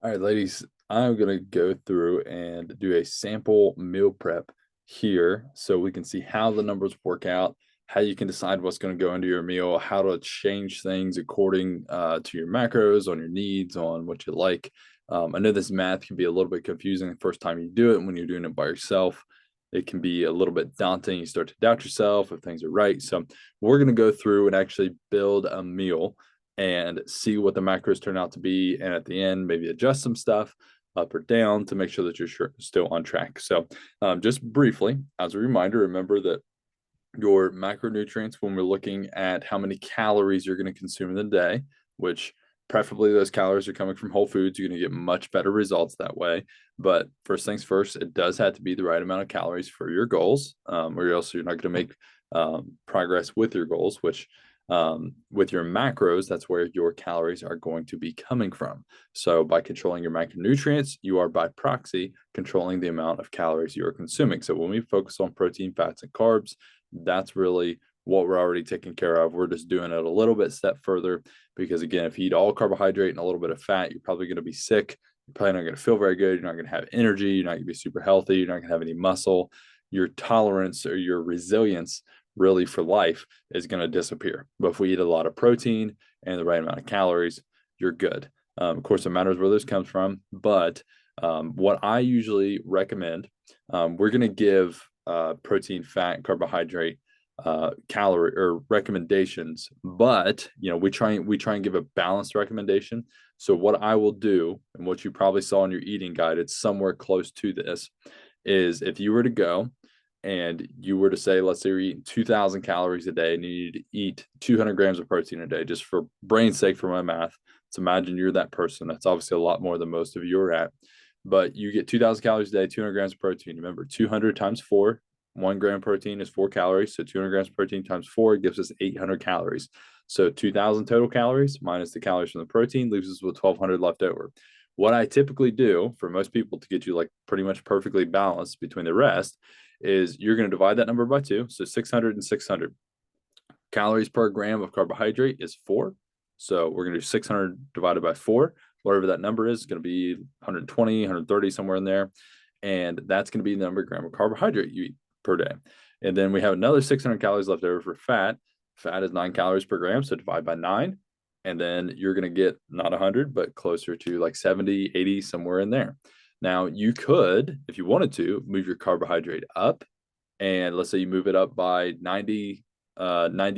All right, ladies, I'm going to go through and do a sample meal prep here so we can see how the numbers work out, how you can decide what's going to go into your meal, how to change things according to your macros, on your needs, on what you like. I know this math can be a little bit confusing the first time you do it when you're doing it by yourself. It can be a little bit daunting. You start to doubt yourself if things are right. So, we're going to go through and actually build a meal and see what the macros turn out to be. And at the end, maybe adjust some stuff up or down to make sure that you're still on track. So, just briefly, as a reminder, remember that your macronutrients, when we're looking at how many calories you're going to consume in the day, which preferably those calories are coming from whole foods, you're going to get much better results that way. But first things first, it does have to be the right amount of calories for your goals, or else you're not going to make progress with your goals, which with your macros, that's where your calories are going to be coming from. So by controlling your macronutrients, you are by proxy controlling the amount of calories you are consuming. So when we focus on protein, fats, and carbs, that's really what we're already taking care of. We're just doing it a little bit step further because, again, if you eat all carbohydrate and a little bit of fat, you're probably going to be sick. You're probably not going to feel very good. You're not going to have energy. You're not going to be super healthy. You're not going to have any muscle. Your tolerance or your resilience really for life is going to disappear. But if we eat a lot of protein and the right amount of calories, you're good. Of course, it matters where this comes from, but what I usually recommend, we're going to give protein, fat, carbohydrate calorie or recommendations, but we try and give a balanced recommendation. So what I will do, and what you probably saw in your eating guide, it's somewhere close to this, is if you were to go and you were to say, let's say you're eating 2,000 calories a day and you need to eat 200 grams of protein a day, just for brain's sake, for my math. Let's imagine you're that person. That's obviously a lot more than most of you are at, but you get 2,000 calories a day, 200 grams of protein. Remember, 200 times 4, 1 gram protein is 4 calories. So 200 grams of protein times 4 gives us 800 calories. So 2,000 total calories minus the calories from the protein leaves us with 1,200 left over. What I typically do for most people to get you like pretty much perfectly balanced between the rest is you're going to divide that number by 2. So 600 and 600 calories per gram of carbohydrate is 4. So we're going to do 600 divided by 4. Whatever that number is going to be 120, 130, somewhere in there. And that's going to be the number of gram of carbohydrate you eat per day. And then we have another 600 calories left over for fat. Fat is 9 calories per gram. So divide by 9. And then you're going to get not 100, but closer to like 70, 80, somewhere in there. Now, you could, if you wanted to, move your carbohydrate up. And let's say you move it up by 90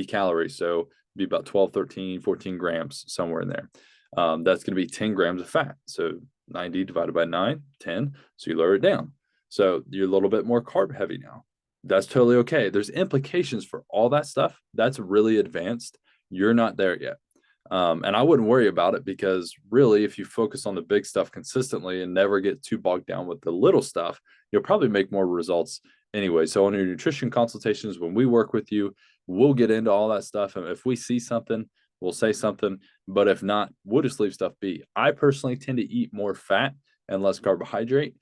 calories. So be about 12, 13, 14 grams, somewhere in there. That's going to be 10 grams of fat. So 90 divided by 9, 10. So you lower it down. So you're a little bit more carb heavy now. That's totally okay. There's implications for all that stuff. That's really advanced. You're not there yet. And I wouldn't worry about it because really, if you focus on the big stuff consistently and never get too bogged down with the little stuff, you'll probably make more results anyway. So on your nutrition consultations, when we work with you, we'll get into all that stuff. And if we see something, we'll say something. But if not, we'll just leave stuff be. I personally tend to eat more fat and less carbohydrate,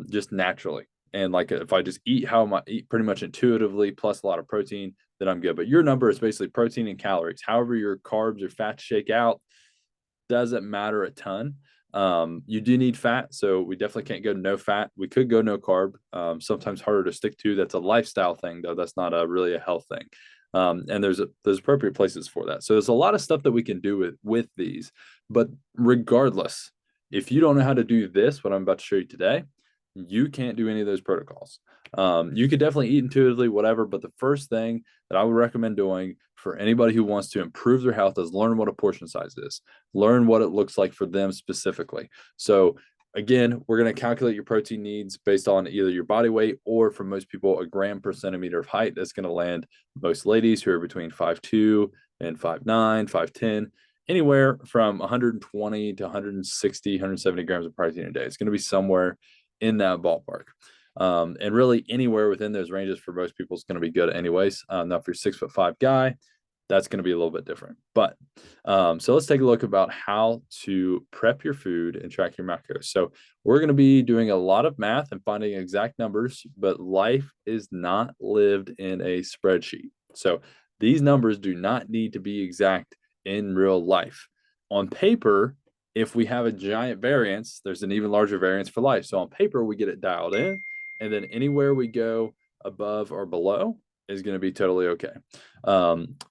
just naturally. And like if I just eat how I eat pretty much intuitively, plus a lot of protein, then I'm good. But your number is basically protein and calories. However, your carbs or fats shake out doesn't matter a ton. You do need fat, so we definitely can't go no fat. We could go no carb. Sometimes harder to stick to. That's a lifestyle thing, though. That's not really a health thing. And there's appropriate places for that. So there's a lot of stuff that we can do with these. But regardless, if you don't know how to do this, what I'm about to show you today, you can't do any of those protocols. You could definitely eat intuitively, whatever. But the first thing that I would recommend doing for anybody who wants to improve their health is learn what a portion size is, learn what it looks like for them specifically. So again, we're going to calculate your protein needs based on either your body weight or, for most people, a gram per centimeter of height. That's going to land most ladies who are between 5'2" and 5'9", 5'10", anywhere from 120 to 160, 170 grams of protein a day. It's going to be somewhere in that ballpark. And really anywhere within those ranges for most people is going to be good anyways. Now, if you're 6'5" guy, that's going to be a little bit different. But so let's take a look about how to prep your food and track your macros. So we're going to be doing a lot of math and finding exact numbers, but life is not lived in a spreadsheet. So these numbers do not need to be exact in real life. On paper, If we have a giant variance, there's an even larger variance for life. So on paper, we get it dialed in, and then anywhere we go above or below is going to be totally okay.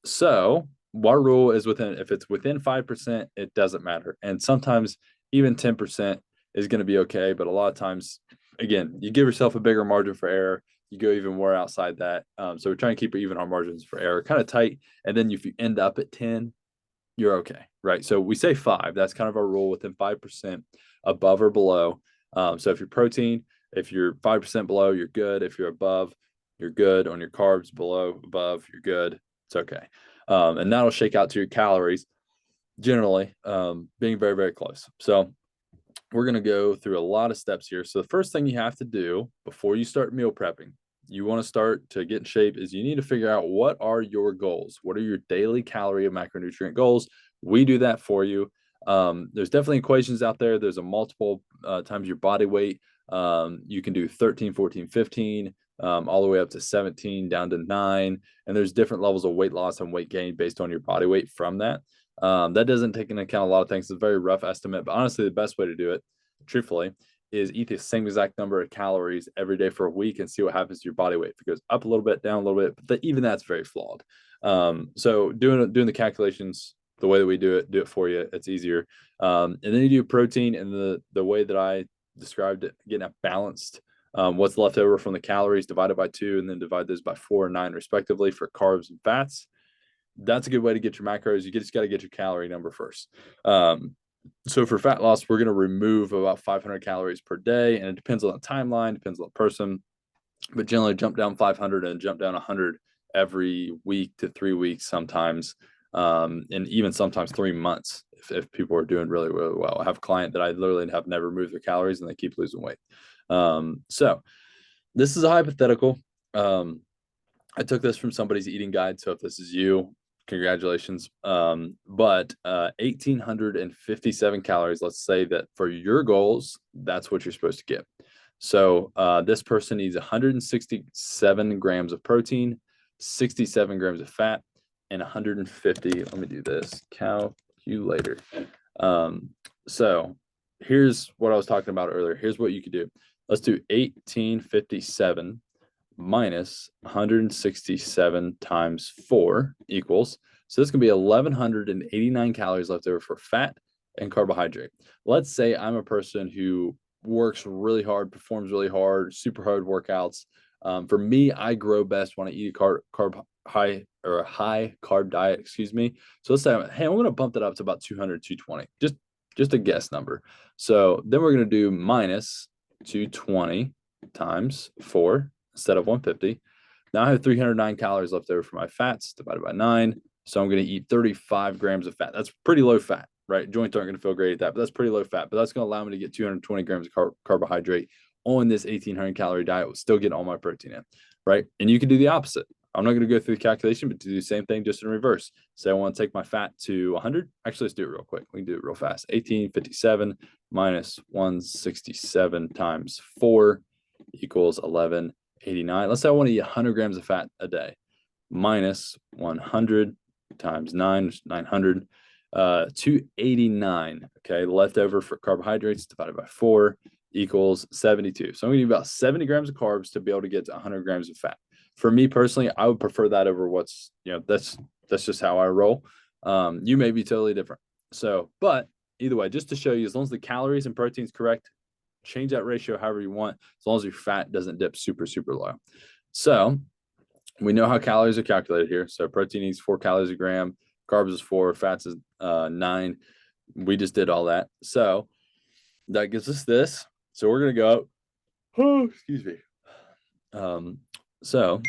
So our rule is if it's within 5%, it doesn't matter. And sometimes even 10% is going to be okay. But a lot of times, again, you give yourself a bigger margin for error. You go even more outside that. So we're trying to keep even our margins for error kind of tight. And then if you end up at 10, you're okay, right? So we say 5. That's kind of our rule, within 5% above or below. So if you're protein, if you're 5% below, you're good. If you're above, you're good. On your carbs, below, above, you're good. It's okay. And that'll shake out to your calories, generally, being very, very close. So we're going to go through a lot of steps here. So the first thing you have to do before you start meal prepping, you want to start to get in shape, is you need to figure out what are your goals. What are your daily calorie and macronutrient goals? We do that for you. There's definitely equations out there. There's a multiple times your body weight. You can do 13, 14, 15, all the way up to 17, down to 9. And there's different levels of weight loss and weight gain based on your body weight from that. That doesn't take into account a lot of things. It's a very rough estimate, but honestly, the best way to do it, truthfully, is eat the same exact number of calories every day for a week and see what happens to your body weight. If it goes up a little bit, down a little bit, but even that's very flawed. So doing the calculations the way that we do it for you, it's easier. And then you do protein, and the way that I described it, getting a balanced, what's left over from the calories divided by 2, and then divide those by 4 and 9 respectively for carbs and fats. That's a good way to get your macros. You just got to get your calorie number first. So for fat loss, we're going to remove about 500 calories per day, and it depends on the timeline, depends on the person, but generally jump down 500 and jump down 100 every week to 3 weeks sometimes, and even sometimes 3 months if people are doing really, really well. I have a client that I literally have never moved their calories and they keep losing weight. So this is a hypothetical. I took this from somebody's eating guide, so if this is you, congratulations. But 1,857 calories, let's say that for your goals, that's what you're supposed to get. So this person needs 167 grams of protein, 67 grams of fat, and 150. Let me do this calculator. So here's what I was talking about earlier. Here's what you could do. Let's do 1857 minus 167 times 4 equals. So this can be 1,189 calories left over for fat and carbohydrate. Let's say I'm a person who works really hard, performs really hard, super hard workouts. For me, I grow best when I eat a high carb diet, excuse me. So let's say, hey, I'm going to bump that up to about 200, 220, just a guess number. So then we're going to do minus 220 times 4 instead of 150. Now I have 309 calories left over for my fats divided by 9. So I'm going to eat 35 grams of fat. That's pretty low fat, right? Joints aren't going to feel great at that, but that's pretty low fat. But that's going to allow me to get 220 grams of carbohydrate on this 1,800 calorie diet, will still get all my protein in, right? And you can do the opposite. I'm not going to go through the calculation, but to do the same thing just in reverse. Say I want to take my fat to 100. Actually, let's do it real quick. We can do it real fast. 1,857 minus 167 times 4 equals 1,189. Let's say I want to eat 100 grams of fat a day. Minus 100 times 9, 900, 289. Okay, leftover for carbohydrates divided by 4 equals 72. So I'm going to need about 70 grams of carbs to be able to get to 100 grams of fat. For me personally, I would prefer that over what's, that's just how I roll. You may be totally different. So, but either way, just to show you, as long as the calories and protein is correct, change that ratio however you want, as long as your fat doesn't dip super, super low. So we know how calories are calculated here. So protein needs 4 calories a gram, carbs is 4, fats is 9. We just did all that. So that gives us this. So we're going to go, oh, excuse me. So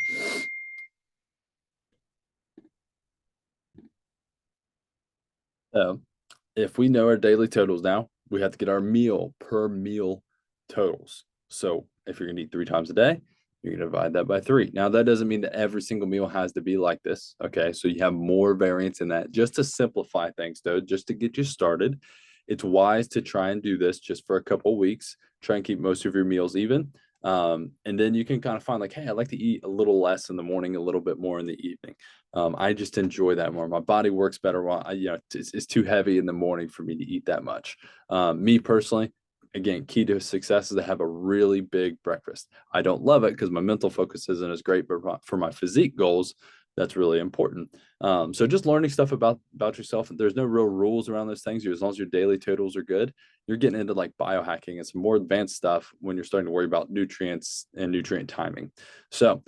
if we know our daily totals now, we have to get our meal per meal totals. So if you're going to eat 3 times a day, you're going to divide that by 3. Now, that doesn't mean that every single meal has to be like this. Okay. So you have more variance in that. Just to simplify things, though, just to get you started, it's wise to try and do this just for a couple of weeks. Try and keep most of your meals even. And then you can kind of find like, hey, I like to eat a little less in the morning, a little bit more in the evening. I just enjoy that more. My body works better while it's too heavy in the morning for me to eat that much. Me personally, again, key to success is to have a really big breakfast. I don't love it because my mental focus isn't as great, but for my physique goals, that's really important. So just learning stuff about yourself. There's no real rules around those things. As long as your daily totals are good, you're getting into like biohacking and some more advanced stuff when you're starting to worry about nutrients and nutrient timing. So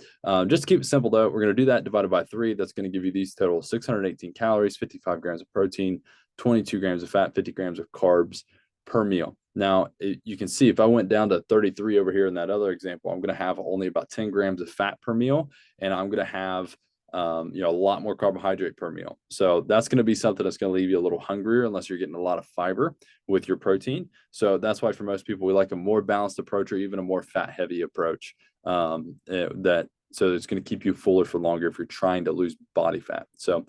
just to keep it simple though, we're going to do that divided by 3. That's going to give you these total 618 calories, 55 grams of protein, 22 grams of fat, 50 grams of carbs per meal. Now, you can see if I went down to 33 over here in that other example, I'm going to have only about 10 grams of fat per meal, and I'm going to have a lot more carbohydrate per meal. So that's going to be something that's going to leave you a little hungrier unless you're getting a lot of fiber with your protein. So that's why for most people, we like a more balanced approach or even a more fat heavy approach so it's going to keep you fuller for longer if you're trying to lose body fat. So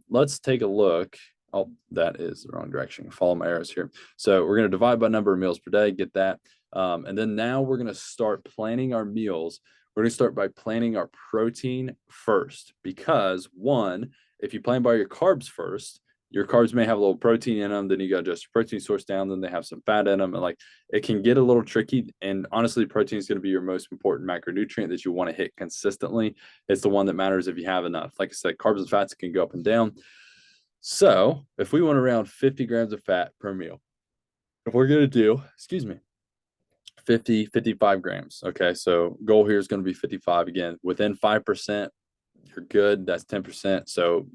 let's take a look. Oh, that is the wrong direction. Follow my arrows here. So we're going to divide by number of meals per day, get that. And then now we're going to start planning our meals. We're going to start by planning our protein first because one, if you plan by your carbs first, your carbs may have a little protein in them. Then you got to adjust your protein source down. Then they have some fat in them. And like it can get a little tricky. And honestly, protein is going to be your most important macronutrient that you want to hit consistently. It's the one that matters if you have enough. Like I said, carbs and fats can go up and down. So if we want around 50 grams of fat per meal, if we're going to do, 55 grams. Okay. So goal here is going to be 55 again, within 5%. You're good. That's 10%. So,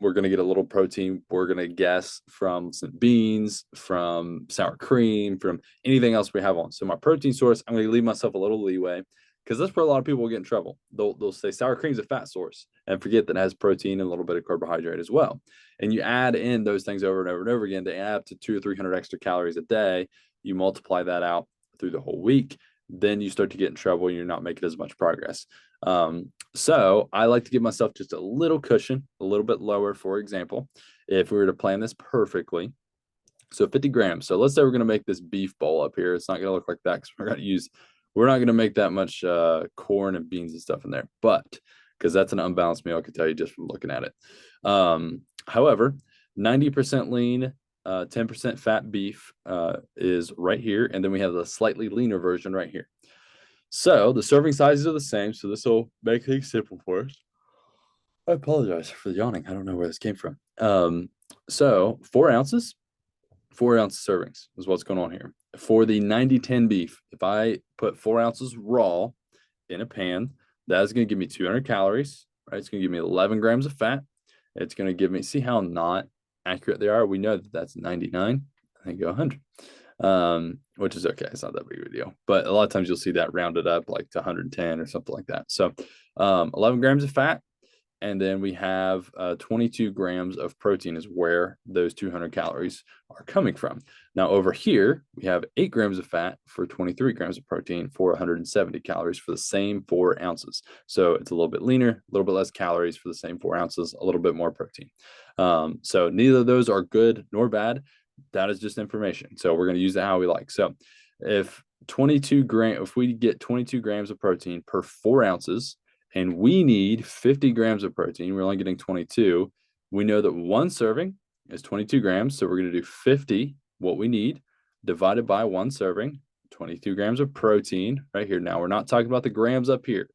we're going to get a little protein. We're going to guess from some beans, from sour cream, from anything else we have on. So my protein source, I'm going to leave myself a little leeway because that's where a lot of people will get in trouble. They'll say sour cream is a fat source and forget that it has protein and a little bit of carbohydrate as well. And you add in those things over and over and over again, they add up to 200 or 300 extra calories a day. You multiply that out through the whole week, then you start to get in trouble and you're not making as much progress. So I like to give myself just a little cushion, a little bit lower, for example, if we were to plan this perfectly. So 50 grams. So let's say we're going to make this beef bowl up here. It's not going to look like that because we're not going to make that much corn and beans and stuff in there, but because that's an unbalanced meal, I can tell you just from looking at it. However, 90% lean, 10% fat beef is right here. And then we have the slightly leaner version right here. So the serving sizes are the same. So this will make things simple for us. I apologize for the yawning. I don't know where this came from. So 4 ounces, 4 ounce servings is what's going on here. For the 90-10 beef, if I put 4 ounces raw in a pan, that's going to give me 200 calories, right? It's going to give me 11 grams of fat. It's going to give me, see how not accurate they are? We know that that's 99. I think 100. Which is okay. It's not that big of a deal, but a lot of times you'll see that rounded up like to 110 or something like that. So 11 grams of fat, and then we have 22 grams of protein is where those 200 calories are coming from. Now over here, we have 8 grams of fat for 23 grams of protein for 170 calories for the same 4 ounces. So it's a little bit leaner, a little bit less calories for the same 4 ounces, a little bit more protein. So neither of those are good nor bad. That is just information. So we're going to use it how we like. So if we get 22 grams of protein per 4 ounces, and we need 50 grams of protein, we're only getting 22. We know that one serving is 22 grams. So we're going to do 50, what we need, divided by one serving, 22 grams of protein right here. Now we're not talking about the grams up here.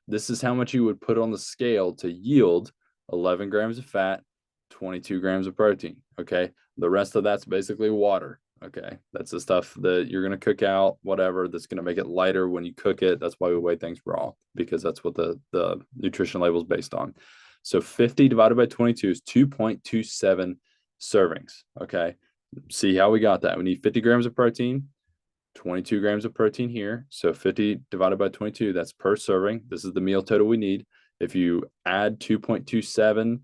This is how much you would put on the scale to yield 11 grams of fat, 22 grams of protein. Okay. The rest of that's basically water. Okay. That's the stuff that you're going to cook out, whatever, that's going to make it lighter when you cook it. That's why we weigh things raw, because that's what the nutrition label is based on. So 50 divided by 22 is 2.27 servings. Okay. See how we got that? We need 50 grams of protein, 22 grams of protein here. So 50 divided by 22, that's per serving. This is the meal total we need. If you add 2.27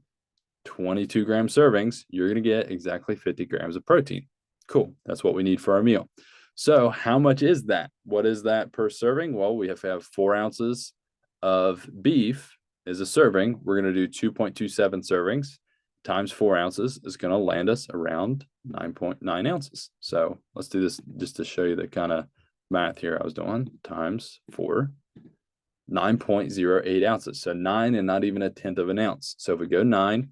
22 gram servings, you're going to get exactly 50 grams of protein. Cool. That's what we need for our meal. So how much is that? What is that per serving? Well, we have to have 4 ounces of beef is a serving. We're going to do 2.27 servings times 4 ounces is going to land us around 9.9 ounces. So let's do this just to show you the kind of math here I was doing. Times 4 9.08 ounces. So 9 and not even a tenth of an ounce. So if we go 9,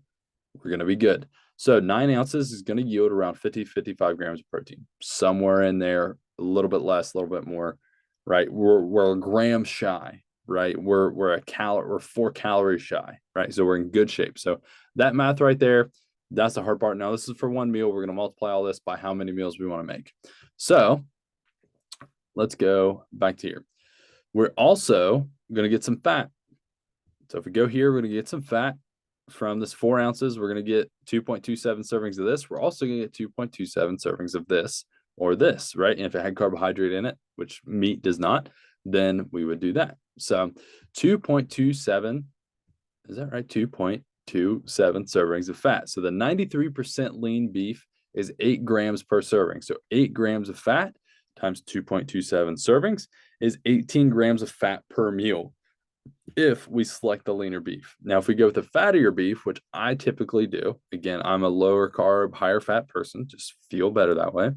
we're going to be good. So 9 ounces is going to yield around 55 grams of protein, somewhere in there, a little bit less, a little bit more, right? We're a gram shy, right? We're 4 calories shy, right? So we're in good shape. So that math right there, that's the hard part. Now this is for one meal. We're going to multiply all this by how many meals we want to make. So let's go back to here. We're also going to get some fat. So if we go here, we're going to get some fat from this 4 ounces. We're going to get 2.27 servings of this. We're also going to get 2.27 servings of this or this, right? And if it had carbohydrate in it, which meat does not, then we would do that. So 2.27, is that right? 2.27 servings of fat. So the 93% lean beef is 8 grams per serving. So 8 grams of fat times 2.27 servings is 18 grams of fat per meal if we select the leaner beef. Now, if we go with the fattier beef, which I typically do, again, I'm a lower carb, higher fat person, just feel better that way.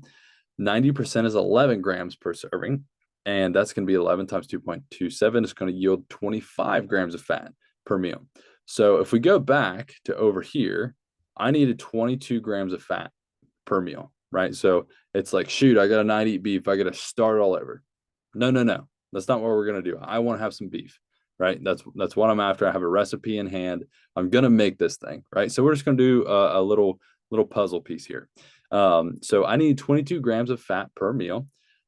90% is 11 grams per serving, and that's going to be 11 times 2.27 is going to yield 25 grams of fat per meal. So if we go back to over here, I needed 22 grams of fat per meal, right? So it's like, shoot, I got to not eat beef. I got to start all over. No. That's not what we're going to do. I want to have some beef, right? That's what I'm after. I have a recipe in hand. I'm going to make this thing, right? So we're just going to do a little puzzle piece here. So I need 22 grams of fat per meal.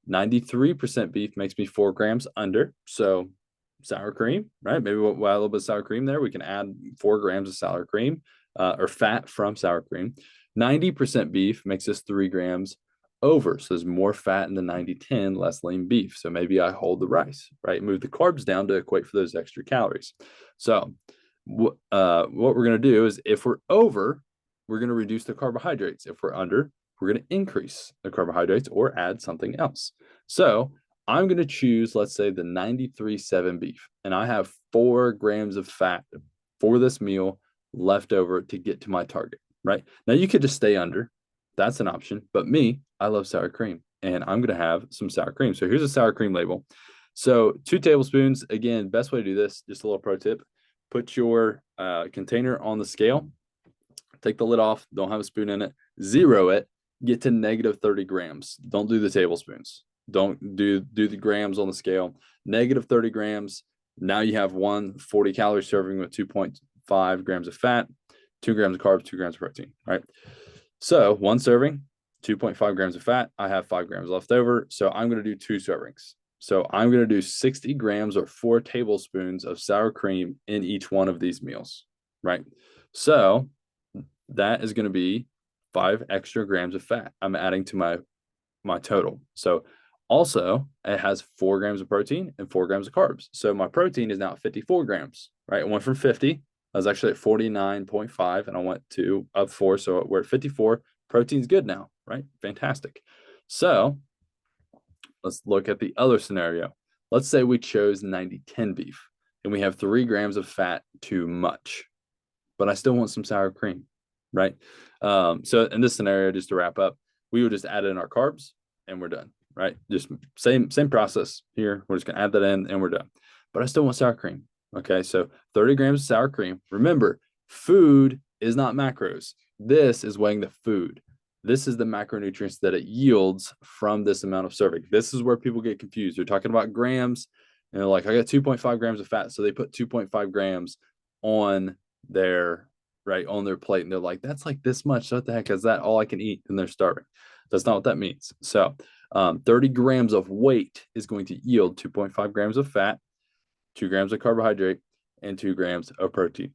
93% beef makes me 4 grams under. So sour cream, right? Maybe we'll add a little bit of sour cream there. We can add 4 grams of sour cream or fat from sour cream. 90% beef makes us 3 grams over. So there's more fat in the 90-10, less lean beef. So maybe I hold the rice, right? Move the carbs down to equate for those extra calories. So what we're going to do is if we're over, we're going to reduce the carbohydrates. If we're under, we're going to increase the carbohydrates or add something else. So I'm going to choose, let's say, the 93.7 beef, and I have 4 grams of fat for this meal left over to get to my target, right? Now, you could just stay under. That's an option. But me, I love sour cream, and I'm going to have some sour cream. So here's a sour cream label. So 2 tablespoons. Again, best way to do this, just a little pro tip, put your container on the scale, take the lid off, don't have a spoon in it, zero it, get to negative 30 grams. Don't do the tablespoons. Don't do the grams on the scale. Negative 30 grams. Now you have 1 40-calorie serving with 2.5 grams of fat, 2 grams of carbs, 2 grams of protein, right? So 1 serving, 2.5 grams of fat. I have 5 grams left over. So I'm going to do 2 servings. So I'm going to do 60 grams or 4 tablespoons of sour cream in each one of these meals, right? So that is going to be 5 extra grams of fat I'm adding to my total. So also it has 4 grams of protein and 4 grams of carbs. So my protein is now at 54 grams, right? It went from 50. I was actually at 49.5 and I went to up 4. So we're at 54. Protein's good now, right? Fantastic. So let's look at the other scenario. Let's say we chose 90-10 beef and we have 3 grams of fat too much, but I still want some sour cream, right? So in this scenario, just to wrap up, we would just add in our carbs and we're done, right? Just same process here. We're just gonna add that in and we're done. But I still want sour cream. Okay, so 30 grams of sour cream. Remember, food is not macros. This is weighing the food. This is the macronutrients that it yields from this amount of serving. This is where people get confused. They're talking about grams and they're like, I got 2.5 grams of fat. So they put 2.5 grams on their plate. And they're like, that's like this much. So what the heck is that? All I can eat? And they're starving. That's not what that means. So 30 grams of weight is going to yield 2.5 grams of fat, 2 grams of carbohydrate, and 2 grams of protein.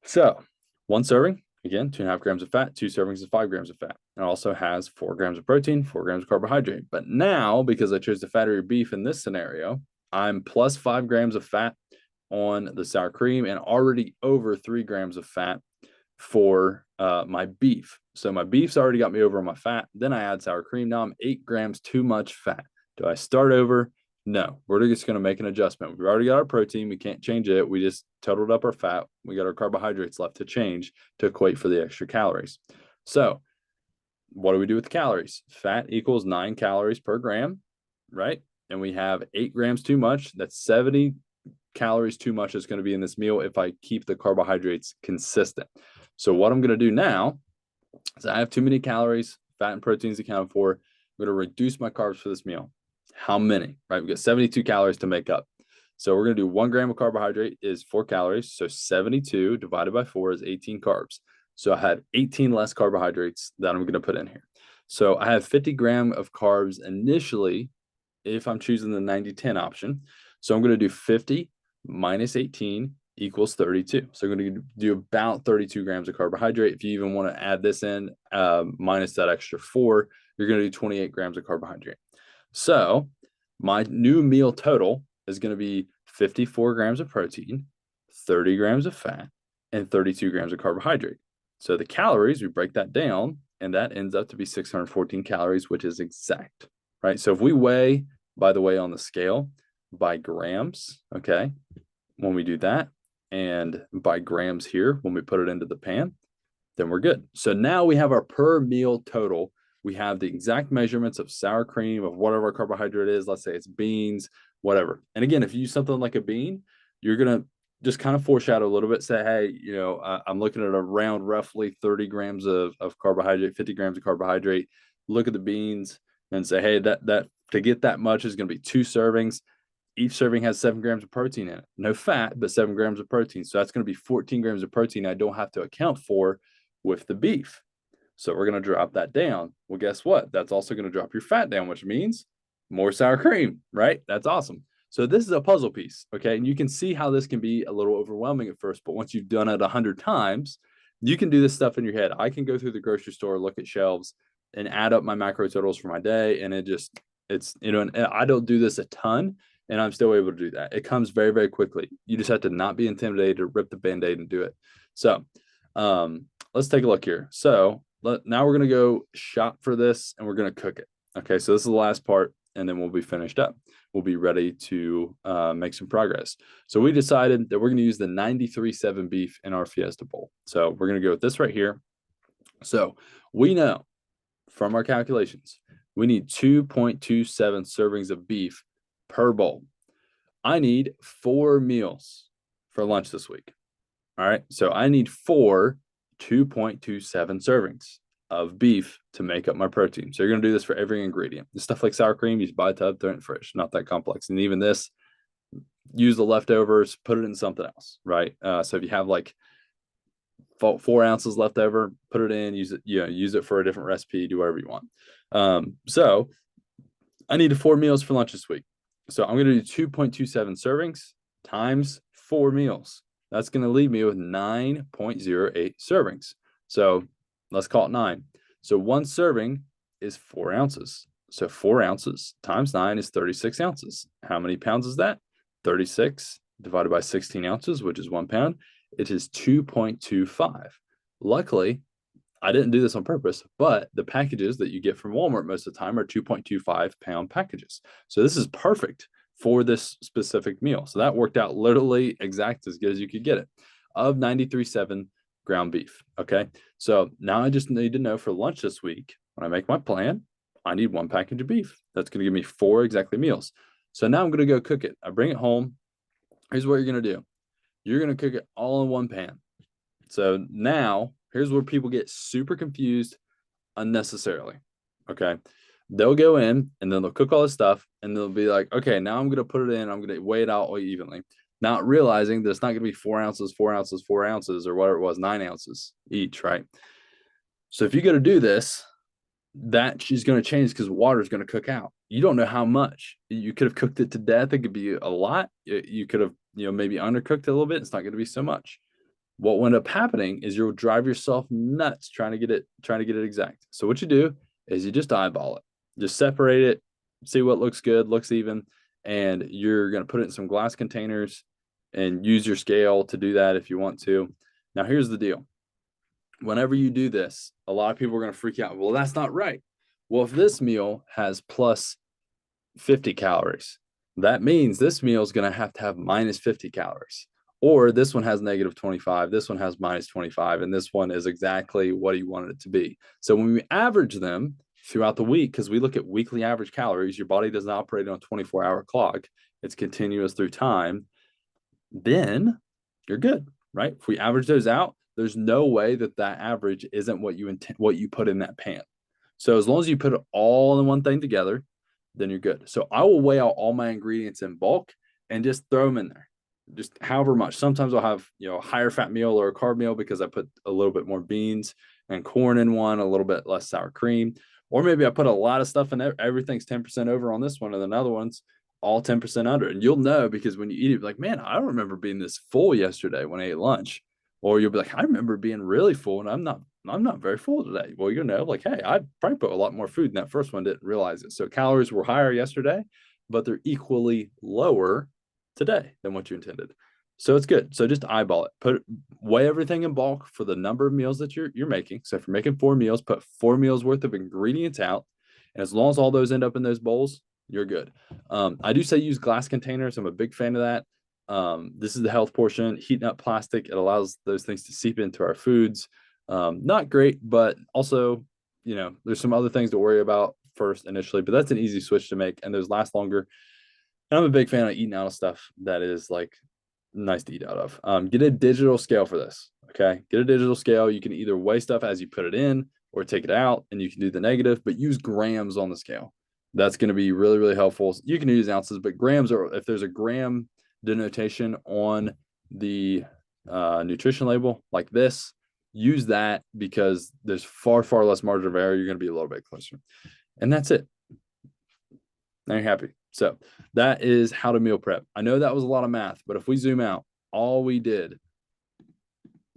So 1 serving, again, 2.5 grams of fat, 2 servings of 5 grams of fat. It also has 4 grams of protein, 4 grams of carbohydrate. But now, because I chose the fattier beef in this scenario, I'm plus 5 grams of fat on the sour cream and already over 3 grams of fat for my beef. So my beef's already got me over on my fat. Then I add sour cream. Now I'm 8 grams too much fat. Do I start over? No, we're just going to make an adjustment. We've already got our protein. We can't change it. We just totaled up our fat. We got our carbohydrates left to change to equate for the extra calories. So what do we do with the calories? Fat equals 9 calories per gram, right? And we have 8 grams too much. That's 70 calories too much is going to be in this meal if I keep the carbohydrates consistent. So what I'm going to do now is I have too many calories, fat and proteins accounted for. I'm going to reduce my carbs for this meal. How many, right? We've got 72 calories to make up. So we're going to do 1 gram of carbohydrate is 4 calories. So 72 divided by 4 is 18 carbs. So I had 18 less carbohydrates that I'm going to put in here. So I have 50 grams of carbs initially if I'm choosing the 90-10 option. So I'm going to do 50 minus 18 equals 32. So I'm going to do about 32 grams of carbohydrate. If you even want to add this in, minus that extra 4, you're going to do 28 grams of carbohydrate. So my new meal total is going to be 54 grams of protein, 30 grams of fat, and 32 grams of carbohydrate. So the calories, we break that down, and that ends up to be 614 calories, which is exact, right? So if we weigh, by the way, on the scale by grams, okay, when we do that, and by grams here, when we put it into the pan, then we're good. So now we have our per meal total. We have the exact measurements of sour cream, of whatever our carbohydrate is. Let's say it's beans, whatever. And again, if you use something like a bean, you're going to just kind of foreshadow a little bit, say, hey, I'm looking at around roughly 30 grams of carbohydrate, 50 grams of carbohydrate. Look at the beans and say, hey, that to get that much is going to be 2 servings. Each serving has 7 grams of protein in it. No fat, but 7 grams of protein. So that's going to be 14 grams of protein I don't have to account for with the beef. So we're going to drop that down. Well, guess what? That's also going to drop your fat down, which means more sour cream, right? That's awesome. So this is a puzzle piece, okay? And you can see how this can be a little overwhelming at first, but once you've done it 100 times, you can do this stuff in your head. I can go through the grocery store, look at shelves, and add up my macro totals for my day, and I don't do this a ton, and I'm still able to do that. It comes very, very quickly. You just have to not be intimidated to rip the Band-Aid and do it. So let's take a look here. So now we're going to go shop for this, and we're going to cook it. Okay, so this is the last part, and then we'll be finished up. We'll be ready to make some progress. So we decided that we're going to use the 93.7 beef in our Fiesta Bowl. So we're going to go with this right here. So we know from our calculations, we need 2.27 servings of beef per bowl. I need 4 meals for lunch this week. All right, so I need 4 2.27 servings of beef to make up my protein. So you're going to do this for every ingredient. The stuff like sour cream, you just buy a tub, throw it in the fridge. Not that complex. And even this, use the leftovers, put it in something else, right? So if you have like 4 ounces left over, put it in, use it for a different recipe, do whatever you want. So I need 4 meals for lunch this week. So I'm going to do 2.27 servings times 4 meals. That's going to leave me with 9.08 servings. So let's call it 9. So 1 serving is 4 ounces. So 4 ounces times 9 is 36 ounces. How many pounds is that? 36 divided by 16 ounces, which is 1 pound. It is 2.25. Luckily, I didn't do this on purpose, but the packages that you get from Walmart most of the time are 2.25 pound packages. So this is perfect for this specific meal. So that worked out literally exact as good as you could get it of 93.7 ground beef. Okay. So now I just need to know for lunch this week, when I make my plan, I need 1 package of beef. That's going to give me 4 exactly meals. So now I'm going to go cook it. I bring it home. Here's what you're going to do. You're going to cook it all in 1 pan. So now here's where people get super confused unnecessarily. Okay. They'll go in and then they'll cook all this stuff and they'll be like, okay, now I'm going to put it in. I'm going to weigh it out all evenly, not realizing that it's not going to be 4 ounces, 4 ounces, 4 ounces, or whatever it was, 9 ounces each, right? So if you go to do this, that is going to change because water is going to cook out. You don't know how much. You could have cooked it to death. It could be a lot. You could have, maybe undercooked it a little bit. It's not going to be so much. What will end up happening is you'll drive yourself nuts trying to get it exact. So what you do is you just eyeball it, just separate it, see what looks good, looks even, and you're going to put it in some glass containers and use your scale to do that if you want to. Now, here's the deal. Whenever you do this, a lot of people are going to freak out. Well, that's not right. Well, if this meal has plus 50 calories, that means this meal is going to have minus 50 calories. Or this one has negative 25, this one has minus 25, and this one is exactly what you wanted it to be. So when we average them throughout the week, because we look at weekly average calories, your body doesn't operate on a 24-hour clock. It's continuous through time. then you're good, right? If we average those out, there's no way that that average isn't what you intend, what you put in that pan. So as long as you put it all in one thing together, then you're good. So I will weigh out all my ingredients in bulk and just throw them in there, just however much. Sometimes I'll have, a higher fat meal or a carb meal because I put a little bit more beans and corn in one, a little bit less sour cream, or maybe I put a lot of stuff in there. Everything's 10% over on this one, and then other ones all 10% under. And you'll know because when you eat it, like, man, I don't remember being this full yesterday when I ate lunch. Or you'll be like, I remember being really full and I'm not very full today. Well, like, hey, I probably put a lot more food in that first one, didn't realize it. So calories were higher yesterday, but they're equally lower today than what you intended. So it's good. So just eyeball it. Weigh everything in bulk for the number of meals that you're making. So if you're making 4 meals, put 4 meals worth of ingredients out. And as long as all those end up in those bowls, you're good. I do say use glass containers. I'm a big fan of that. This is the health portion. Heating up plastic, it allows those things to seep into our foods. Not great, but also, there's some other things to worry about first initially, but that's an easy switch to make, and those last longer. And I'm a big fan of eating out of stuff that is like nice to eat out of. Get a digital scale for this. Okay. Get a digital scale. You can either weigh stuff as you put it in or take it out, and you can do the negative, but use grams on the scale. That's going to be really, really helpful. You can use ounces, but grams are, if there's a gram denotation on the nutrition label like this, use that because there's far, far less margin of error. You're going to be a little bit closer. And that's it. Now you're happy. So that is how to meal prep. I know that was a lot of math, but if we zoom out, all we did,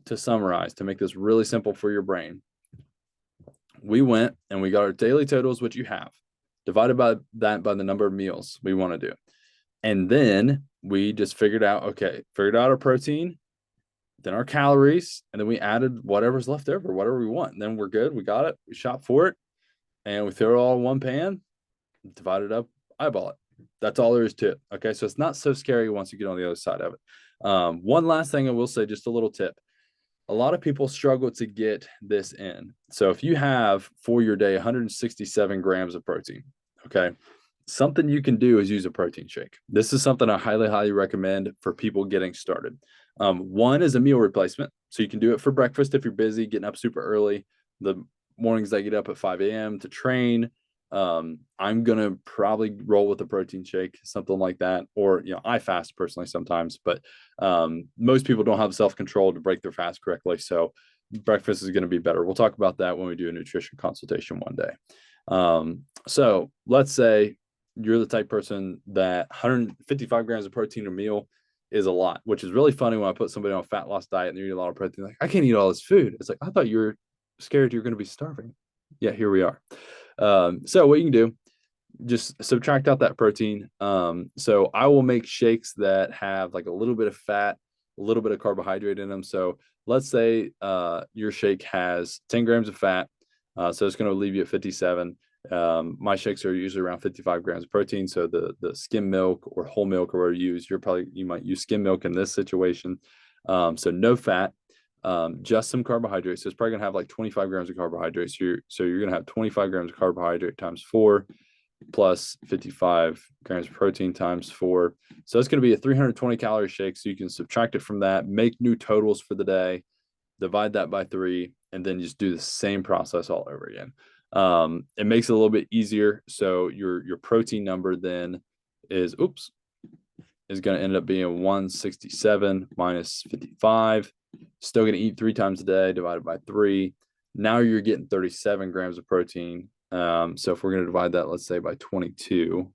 to summarize, to make this really simple for your brain, we went and we got our daily totals, which you have, divided by that by the number of meals we want to do. And then we just figured out our protein, then our calories, and then we added whatever's left over, whatever we want. And then we're good. We got it. We shop for it, and we throw it all in one pan, divide it up, eyeball it. That's all there is to it. Okay, so it's not so scary once you get on the other side of it. One last thing I will say, just a little tip. A lot of people struggle to get this in. So if you have for your day 167 grams of protein, okay, something you can do is use a protein shake. This is something I highly, highly recommend for people getting started. One is a meal replacement. So you can do it for breakfast if you're busy, getting up super early. The mornings I get up at 5 a.m. to train. I'm going to probably roll with a protein shake, something like that. Or, I fast personally sometimes, but most people don't have self-control to break their fast correctly. So breakfast is going to be better. We'll talk about that when we do a nutrition consultation one day. So let's say you're the type person that 155 grams of protein a meal is a lot, which is really funny when I put somebody on a fat loss diet and they're eating a lot of protein. Like, I can't eat all this food. It's like, I thought you were scared you're going to be starving. Yeah, here we are. So what you can do, just subtract out that protein. So I will make shakes that have like a little bit of fat, a little bit of carbohydrate in them. So let's say your shake has 10 grams of fat. So it's going to leave you at 57. My shakes are usually around 55 grams of protein. So the skim milk or whole milk or whatever you use, you might use skim milk in this situation. So no fat, just some carbohydrates. So it's probably gonna have like 25 grams of carbohydrates. So you're gonna have 25 grams of carbohydrate times 4 plus 55 grams of protein times 4. So it's gonna be a 320 calorie shake. So you can subtract it from that, make new totals for the day, divide that by 3, and then just do the same process all over again. It makes it a little bit easier. So your protein number then is going to end up being 167 minus 55. Still going to eat 3 times a day divided by 3. Now you're getting 37 grams of protein. So if we're going to divide that, let's say by 22,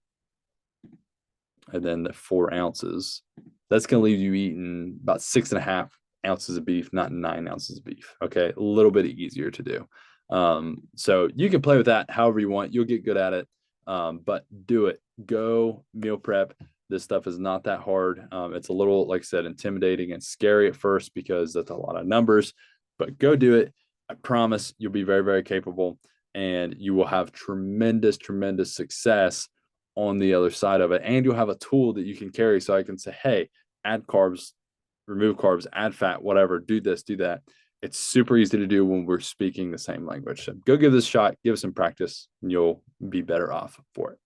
and then the 4 ounces, that's going to leave you eating about 6.5 ounces of beef, not 9 ounces of beef. Okay, a little bit easier to do. So you can play with that however you want. You'll get good at it, but do it. Go meal prep. This stuff is not that hard. It's a little, like I said, intimidating and scary at first because that's a lot of numbers, but go do it. I promise you'll be very, very capable, and you will have tremendous, tremendous success on the other side of it. And you'll have a tool that you can carry. So I can say, hey, add carbs, remove carbs, add fat, whatever, do this, do that. It's super easy to do when we're speaking the same language. So go give this a shot, give it some practice, and you'll be better off for it.